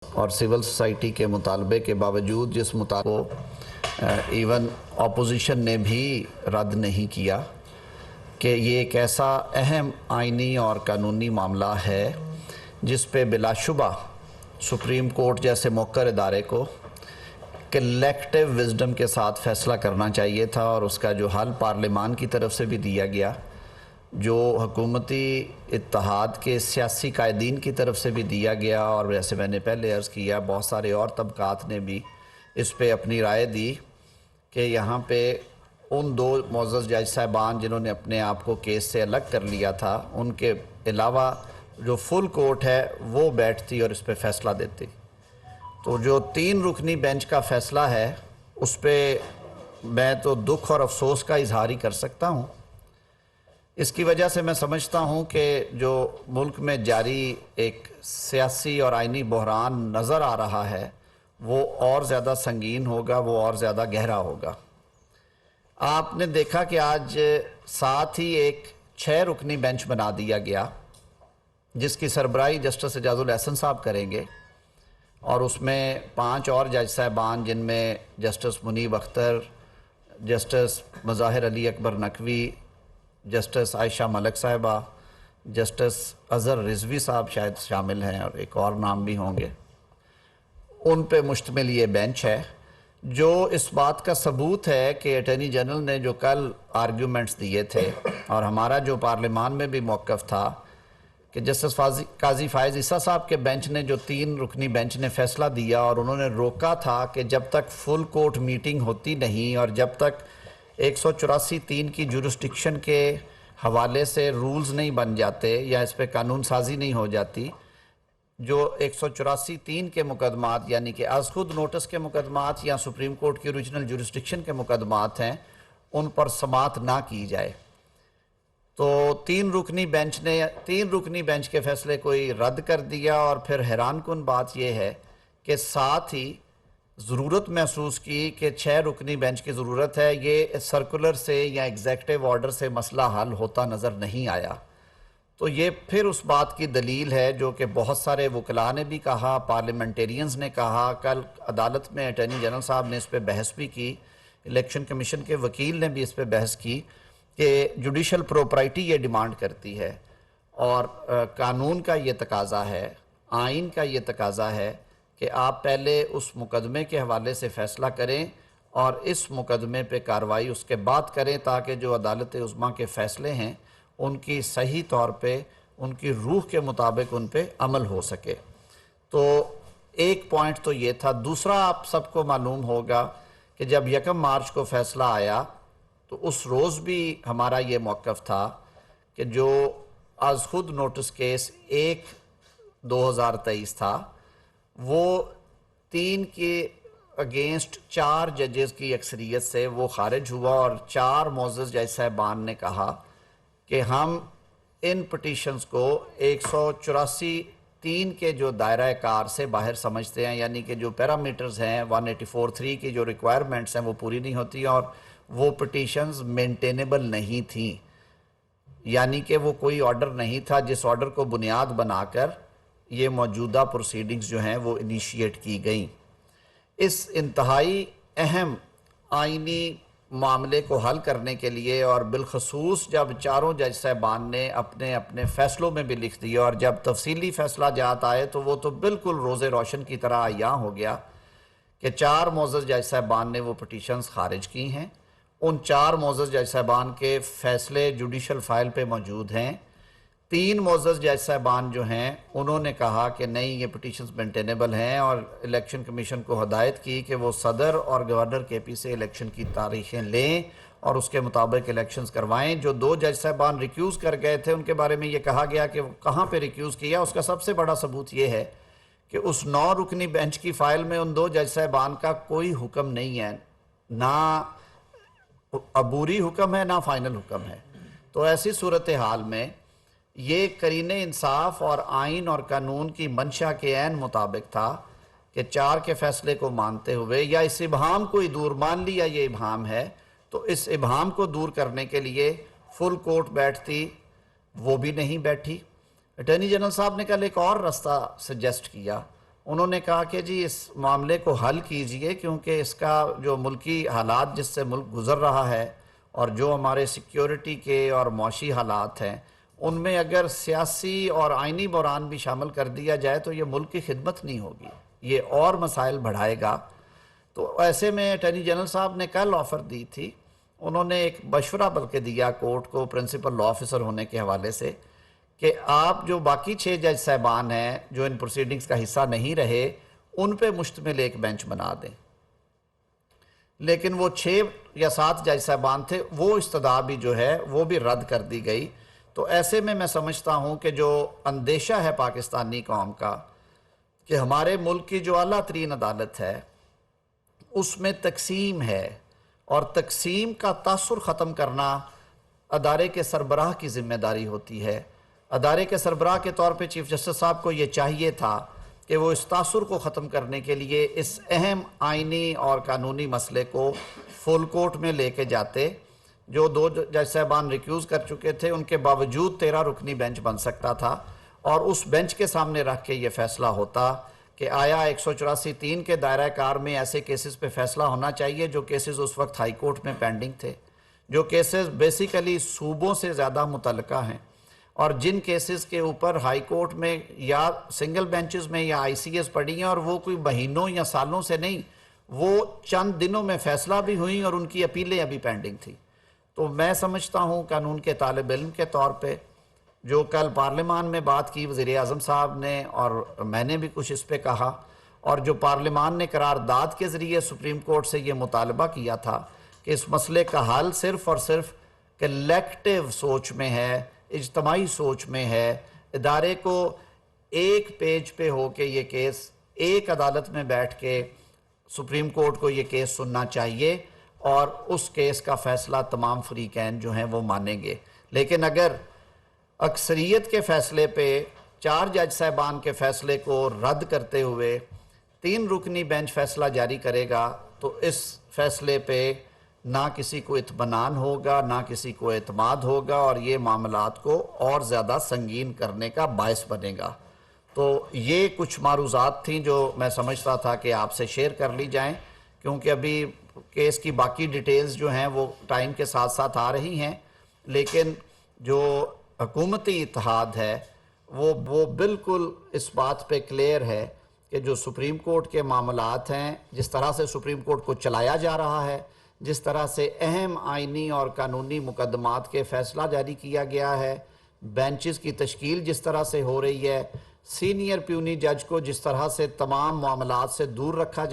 اور civil society کے مطالبے کے باوجود جس مطالبے کو ایون اپوزیشن نے بھی رد نہیں کیا کہ یہ ایک ایسا اہم آئینی اور قانونی معاملہ ہے جس پہ بلا شبہ سپریم کورٹ جیسے موقر ادارے کو کلیکٹیو وزڈم کے ساتھ فیصلہ کرنا چاہیے تھا، اور اس کا جو حل پارلیمان کی طرف سے بھی دیا گیا، جو حکومتی اتحاد کے سیاسی قائدین کی طرف سے بھی دیا گیا، اور جیسے میں نے پہلے عرض کیا بہت سارے اور طبقات نے بھی اس پہ اپنی رائے دی کہ یہاں پہ ان دو معزز جج صاحبان جنہوں نے اپنے آپ کو کیس سے الگ کر لیا تھا، ان کے علاوہ جو فل کورٹ ہے وہ بیٹھتی اور اس پہ فیصلہ دیتی۔ تو جو 3 رکنی بینچ کا فیصلہ ہے اس پہ میں تو دکھ اور افسوس کا اظہار ہی کر سکتا ہوں۔ اس کی وجہ سے میں سمجھتا ہوں کہ جو ملک میں جاری ایک سیاسی اور آئینی بحران نظر آ رہا ہے وہ اور زیادہ سنگین ہوگا، وہ اور زیادہ گہرا ہوگا۔ آپ نے دیکھا کہ آج ساتھ ہی ایک 6 رکنی بینچ بنا دیا گیا جس کی سربراہی جسٹس اعجاز الاحسن صاحب کریں گے، اور اس میں 5 اور جج صاحبان جن میں جسٹس منیب اختر، جسٹس مظاہر علی اکبر نقوی، جسٹس عائشہ ملک صاحبہ، جسٹس اظہر رضوی صاحب شاید شامل ہیں، اور ایک اور نام بھی ہوں گے، ان پہ مشتمل یہ بینچ ہے جو اس بات کا ثبوت ہے کہ اٹارنی جنرل نے جو کل آرگیومنٹس دیے تھے اور ہمارا جو پارلیمان میں بھی موقف تھا کہ جسٹس قاضی فائز عیسیٰ صاحب کے بینچ نے جو 3 رکنی بینچ نے فیصلہ دیا، اور انہوں نے روکا تھا کہ جب تک فل کورٹ میٹنگ ہوتی نہیں اور جب تک 184(3) کی جورسڈکشن کے حوالے سے رولز نہیں بن جاتے یا اس پہ قانون سازی نہیں ہو جاتی، جو 184(3) کے مقدمات یعنی کہ از خود نوٹس کے مقدمات یا سپریم کورٹ کی اوریجنل جورسڈکشن کے مقدمات ہیں، ان پر سماعت نہ کی جائے۔ تو 3 رکنی بینچ کے فیصلے کو رد کر دیا، اور پھر حیران کن بات یہ ہے کہ ساتھ ہی ضرورت محسوس کی کہ 6 رکنی بینچ کی ضرورت ہے، یہ سرکولر سے یا ایگزیکٹو آرڈر سے مسئلہ حل ہوتا نظر نہیں آیا۔ تو یہ پھر اس بات کی دلیل ہے جو کہ بہت سارے وکلاء نے بھی کہا، پارلیمنٹیرینز نے کہا، کل عدالت میں اٹارنی جنرل صاحب نے اس پہ بحث بھی کی، الیکشن کمیشن کے وکیل نے بھی اس پہ بحث کی کہ جوڈیشل پروپرائٹی یہ ڈیمانڈ کرتی ہے، اور قانون کا یہ تقاضا ہے، آئین کا یہ تقاضا ہے کہ آپ پہلے اس مقدمے کے حوالے سے فیصلہ کریں اور اس مقدمے پہ کارروائی اس کے بعد کریں تاکہ جو عدالت عظمیٰ کے فیصلے ہیں ان کی صحیح طور پہ ان کی روح کے مطابق ان پہ عمل ہو سکے۔ تو ایک پوائنٹ تو یہ تھا۔ دوسرا، آپ سب کو معلوم ہوگا کہ جب 1 مارچ کو فیصلہ آیا تو اس روز بھی ہمارا یہ موقف تھا کہ جو از خود نوٹس کیس 1/2023 تھا وہ 3 کے اگینسٹ 4 ججز کی اکثریت سے وہ خارج ہوا، اور 4 معزز جج صاحبان نے کہا کہ ہم ان پٹیشنز کو 184(3) کے جو دائرہ کار سے باہر سمجھتے ہیں، یعنی کہ جو پیرامیٹرز ہیں 184(3) کی جو ریکوائرمنٹس ہیں وہ پوری نہیں ہوتی، اور وہ پٹیشنز مینٹینیبل نہیں تھیں، یعنی کہ وہ کوئی آرڈر نہیں تھا جس آرڈر کو بنیاد بنا کر یہ موجودہ پروسیڈنگز جو ہیں وہ انیشیٹ کی گئیں۔ اس انتہائی اہم آئینی معاملے کو حل کرنے کے لیے، اور بالخصوص جب چاروں جج صاحبان نے اپنے اپنے فیصلوں میں بھی لکھ دیا اور جب تفصیلی فیصلہ جات آئے تو وہ تو بالکل روز روشن کی طرح عیاں ہو گیا کہ 4 معزز جج صاحبان نے وہ پٹیشنز خارج کی ہیں۔ ان 4 معزز جج صاحبان کے فیصلے جوڈیشل فائل پہ موجود ہیں۔ 3 معزز جج صاحبان جو ہیں انہوں نے کہا کہ نہیں، یہ پٹیشنز مینٹینیبل ہیں، اور الیکشن کمیشن کو ہدایت کی کہ وہ صدر اور گورنر کے پی سے الیکشن کی تاریخیں لیں اور اس کے مطابق الیکشنز کروائیں۔ جو 2 جج صاحبان ریکیوز کر گئے تھے ان کے بارے میں یہ کہا گیا کہ وہ کہاں پہ ریکیوز کیا، اس کا سب سے بڑا ثبوت یہ ہے کہ اس 9 رکنی بینچ کی فائل میں ان 2 جج صاحبان کا کوئی حکم نہیں ہے، نہ عبوری حکم ہے نہ فائنل حکم ہے۔ تو ایسی صورتحال میں یہ قرین انصاف اور آئین اور قانون کی منشا کے عین مطابق تھا کہ 4 کے فیصلے کو مانتے ہوئے یا اس ابہام کو دور مان لیا، یہ ابہام ہے تو اس ابہام کو دور کرنے کے لیے فل کورٹ بیٹھتی، وہ بھی نہیں بیٹھی۔ اٹارنی جنرل صاحب نے کل ایک اور راستہ سجیسٹ کیا، انہوں نے کہا کہ جی اس معاملے کو حل کیجئے، کیونکہ اس کا جو ملکی حالات جس سے ملک گزر رہا ہے اور جو ہمارے سیکیورٹی کے اور معاشی حالات ہیں، ان میں اگر سیاسی اور آئینی بحران بھی شامل کر دیا جائے تو یہ ملک کی خدمت نہیں ہوگی، یہ اور مسائل بڑھائے گا۔ تو ایسے میں اٹارنی جنرل صاحب نے کل آفر دی تھی، انہوں نے ایک مشورہ بلکہ دیا کورٹ کو پرنسپل لا آفیسر ہونے کے حوالے سے، کہ آپ جو باقی 6 جج صاحبان ہیں جو ان پروسیڈنگز کا حصہ نہیں رہے، ان پہ مشتمل ایک بینچ بنا دیں۔ لیکن وہ 6 یا 7 جج صاحبان تھے، وہ استدعا بھی جو ہے وہ بھی رد کر دی گئی۔ تو ایسے میں سمجھتا ہوں کہ جو اندیشہ ہے پاکستانی قوم کا کہ ہمارے ملک کی جو اعلیٰ ترین عدالت ہے اس میں تقسیم ہے، اور تقسیم کا تاثر ختم کرنا ادارے کے سربراہ کی ذمہ داری ہوتی ہے۔ ادارے کے سربراہ کے طور پہ چیف جسٹس صاحب کو یہ چاہیے تھا کہ وہ اس تاثر کو ختم کرنے کے لیے اس اہم آئینی اور قانونی مسئلے کو فل کورٹ میں لے کے جاتے۔ جو 2 جج صاحبان ریکیوز کر چکے تھے، ان کے باوجود 13 رکنی بینچ بن سکتا تھا، اور اس بینچ کے سامنے رکھ کے یہ فیصلہ ہوتا کہ آیا 184(3) کے دائرہ کار میں ایسے کیسز پہ فیصلہ ہونا چاہیے جو کیسز اس وقت ہائی کورٹ میں پینڈنگ تھے، جو کیسز بیسیکلی صوبوں سے زیادہ متعلقہ ہیں، اور جن کیسز کے اوپر ہائی کورٹ میں یا سنگل بینچز میں یا آئی سی ایس پڑی ہیں، اور وہ کوئی مہینوں یا سالوں سے نہیں، وہ چند دنوں میں فیصلہ بھی ہوئیں اور ان کی اپیلیں ابھی پینڈنگ تھی۔ تو میں سمجھتا ہوں قانون کے طالب علم کے طور پہ جو کل پارلیمان میں بات کی وزیر اعظم صاحب نے، اور میں نے بھی کچھ اس پہ کہا، اور جو پارلیمان نے قرارداد کے ذریعے سپریم کورٹ سے یہ مطالبہ کیا تھا کہ اس مسئلے کا حل صرف اور صرف کلیکٹیو سوچ میں ہے، اجتماعی سوچ میں ہے، ادارے کو ایک پیج پہ ہو کے یہ کیس ایک عدالت میں بیٹھ کے سپریم کورٹ کو یہ کیس سننا چاہیے، اور اس کیس کا فیصلہ تمام فریقین جو ہیں وہ مانیں گے۔ لیکن اگر اکثریت کے فیصلے پہ 4 جج صاحبان کے فیصلے کو رد کرتے ہوئے 3 رکنی بینچ فیصلہ جاری کرے گا تو اس فیصلے پہ نہ کسی کو اطمینان ہوگا، نہ کسی کو اعتماد ہوگا، اور یہ معاملات کو اور زیادہ سنگین کرنے کا باعث بنے گا۔ تو یہ کچھ معروضات تھیں جو میں سمجھتا تھا کہ آپ سے شیئر کر لی جائیں، کیونکہ ابھی کیس کی باقی ڈیٹیلز جو ہیں وہ ٹائم کے ساتھ ساتھ آ رہی ہیں، لیکن جو حکومتی اتحاد ہے وہ بالکل اس بات پہ کلیئر ہے کہ جو سپریم کورٹ کے معاملات ہیں، جس طرح سے سپریم کورٹ کو چلایا جا رہا ہے، جس طرح سے اہم آئینی اور قانونی مقدمات کے فیصلہ جاری کیا گیا ہے، بینچز کی تشکیل جس طرح سے ہو رہی ہے، سینئر پیونی جج کو جس طرح سے تمام معاملات سے دور رکھا